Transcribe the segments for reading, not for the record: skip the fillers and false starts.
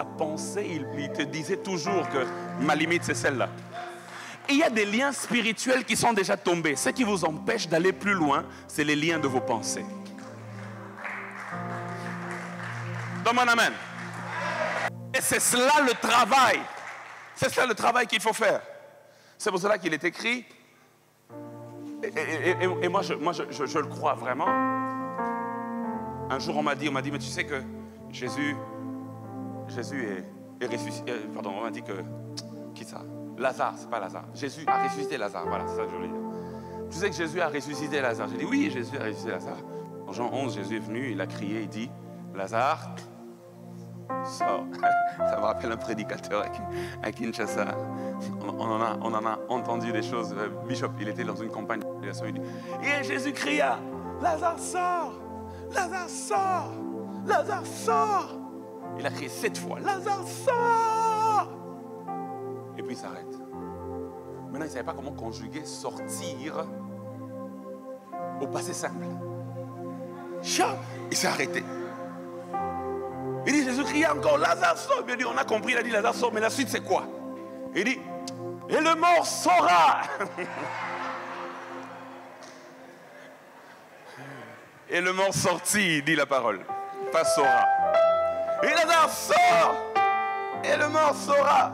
sa pensée, il te disait toujours que ma limite c'est celle-là. Et il y a des liens spirituels qui sont déjà tombés. Ce qui vous empêche d'aller plus loin, c'est les liens de vos pensées. Donne-moi un amen. Et c'est cela le travail. C'est cela le travail qu'il faut faire. C'est pour cela qu'il est écrit. Et moi, je le crois vraiment. Un jour, on m'a dit, mais tu sais que Jésus est ressuscité. Pardon, on m'a dit que... Qui ça? Lazare, c'est pas Lazare. Jésus a ressuscité Lazare. Voilà, c'est ça que je voulais dire. Tu sais que Jésus a ressuscité Lazare? J'ai dit, oui, Jésus a ressuscité Lazare. En Jean 11, Jésus est venu, il a crié, il dit, Lazare, sors. Ça me rappelle un prédicateur à Kinshasa. On en a entendu des choses. Bishop, il était dans une campagne. Et Jésus cria, Lazare, sors! Lazare, sors! Lazare, sors! Il a crié 7 fois, Lazare, sors! Et puis il s'arrête. Maintenant, il ne savait pas comment conjuguer sortir au passé simple. Il s'est arrêté. Il dit, Jésus cria encore, Lazare sort. Il dit, on a compris, il a dit, Lazare sort, mais la suite c'est quoi? Il dit, et le mort saura. Et le mort sortit, dit la parole, pas saura. Et Lazare sort, et le mort saura.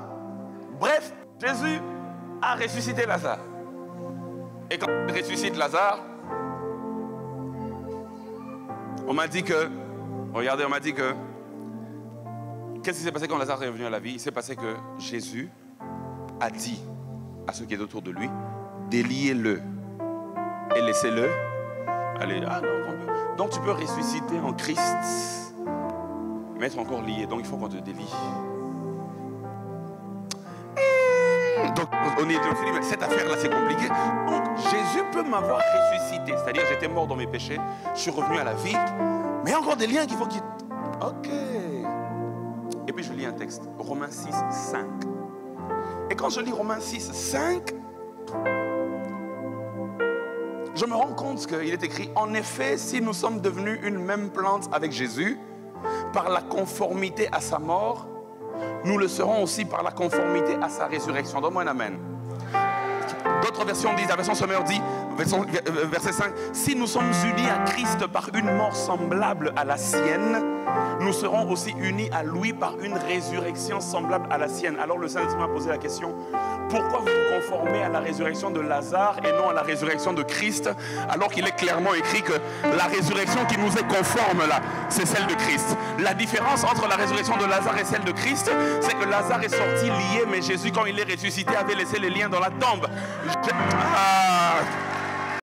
Bref, Jésus a ressuscité Lazare. Et quand il ressuscite Lazare, on m'a dit que, regardez, on m'a dit que, qu'est-ce qui s'est passé quand Lazare est revenu à la vie? Il s'est passé que Jésus a dit à ceux qui étaient autour de lui, déliez-le et laissez-le aller. Ah non, donc tu peux ressusciter en Christ, mais être encore lié. Donc il faut qu'on te délie. Donc on est dit, mais cette affaire-là c'est compliqué. Donc Jésus peut m'avoir ressuscité, c'est-à-dire j'étais mort dans mes péchés, je suis revenu à la vie, mais il y a encore des liens qu'il faut qu'il... Ok. Et puis je lis un texte, Romains 6, 5. Et quand je lis Romains 6, 5, je me rends compte qu'il est écrit, en effet, si nous sommes devenus une même plante avec Jésus, par la conformité à sa mort, nous le serons aussi par la conformité à sa résurrection. Donne-moi un amen. D'autres versions disent, la version Sommer dit, verset 5, si nous sommes unis à Christ par une mort semblable à la sienne, nous serons aussi unis à lui par une résurrection semblable à la sienne. Alors le Saint-Esprit m'a posé la question, pourquoi vous vous conformez à la résurrection de Lazare et non à la résurrection de Christ, alors qu'il est clairement écrit que la résurrection qui nous est conforme là, c'est celle de Christ. La différence entre la résurrection de Lazare et celle de Christ, c'est que Lazare est sorti lié, mais Jésus, quand il est ressuscité, avait laissé les liens dans la tombe.